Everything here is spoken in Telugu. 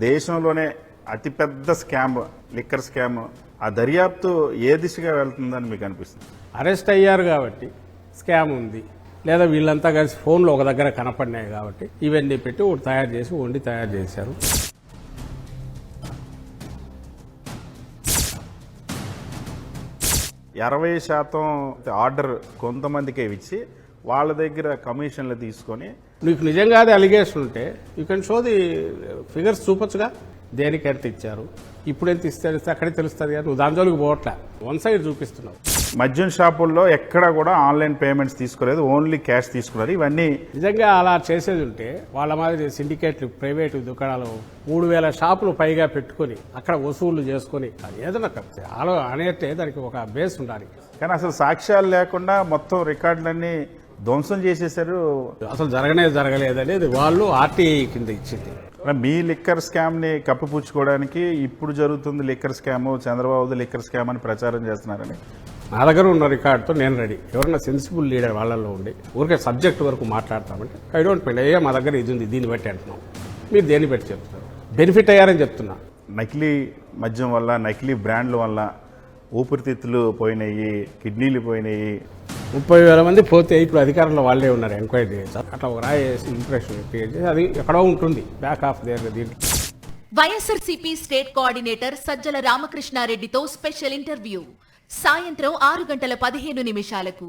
దేశంలోనే అతిపెద్ద స్కామ్ లిక్కర్ స్కామ్, ఆ దర్యాప్తు ఏ దిశగా వెళ్తుందని మీకు అనిపిస్తుంది? అరెస్ట్ అయ్యారు కాబట్టి స్కామ్ ఉంది, లేదా వీళ్ళంతా కలిసి ఫోన్లో ఒక దగ్గర కనపడినాయి కాబట్టి ఇవన్నీ పెట్టి ఒకటి తయారు చేసి వండి తయారు చేశారు. అరవై శాతం ఆర్డర్ కొంతమందికే ఇచ్చి వాళ్ళ దగ్గర కమిషన్లు తీసుకొని, నీకు నిజంగా అది అలిగేషన్ ఉంటే you can show the figures చూపొచ్చుగా, దేనికి ఎంత ఇచ్చారు, ఇప్పుడు ఎంత ఇస్తే అక్కడే తెలుస్తుంది కదా. నువ్వు దాని జోలికి పోవట్లే, వన్ సైడ్ చూపిస్తున్నావు. మద్యం షాపుల్లో ఎక్కడ కూడా ఆన్లైన్ పేమెంట్స్ తీసుకోలేదు, ఓన్లీ క్యాష్ తీసుకున్నారు. ఇవన్నీ నిజంగా అలా చేసేది ఉంటే వాళ్ళ మాదిరి సిండికేట్లు, ప్రైవేటు దుకాణాలు 3000 షాపులు పైగా పెట్టుకుని అక్కడ వసూళ్లు చేసుకుని ఏదైనా అలా అనేట్టే దానికి ఒక బేస్ ఉండాలి. కానీ అసలు సాక్ష్యాలు లేకుండా మొత్తం రికార్డులన్నీ ధ్వంసం చేసేసారు. అసలు జరగలేదనేది వాళ్ళు ఆర్టీఐ కింద ఇచ్చింది. మీ లిక్కర్ స్కామ్ ని కప్పిపుచ్చుకోవడానికి ఇప్పుడు జరుగుతుంది liquor scam, Chandrababu liquor scam అని ప్రచారం చేస్తున్నారని. నా దగ్గర ఉన్న రికార్డుతో నేను రెడీ. ఎవరైనా సెన్సిబుల్ లీడర్ వాళ్ళల్లో ఉండి ఊరికే సబ్జెక్ట్ వరకు మాట్లాడతామంటే ఐ డోంట్ మైండ్, అయ్యా మా దగ్గర ఇది ఉంది దీన్ని బట్టి అంటున్నాం, మీరు దేన్ని బట్టి చెప్తున్నారు, బెనిఫిట్ అయ్యారని చెప్తున్నా. నకిలీ మద్యం వల్ల, నకిలీ బ్రాండ్ల వల్ల ఊపిరితిత్తులు పోయినాయి, కిడ్నీలు పోయినాయి. 30,000 మంది పోతే ఇప్పుడు అధికారంలో వాళ్ళే ఉన్నారు, ఎంక్వైరీ చేసి అట్లా ఒక రాయేసి ఇంప్రెషన్ క్రియేట్ చేసి అది ఎక్కడో ఉంటుంది బ్యాక్ ఆఫ్ దేర్. దీంట్లో వైఎస్ఆర్సీపీ స్టేట్ కోఆర్డినేటర్ సజ్జల రామకృష్ణారెడ్డితో స్పెషల్ ఇంటర్వ్యూ సాయంత్రం 6:15 నిమిషాలకు.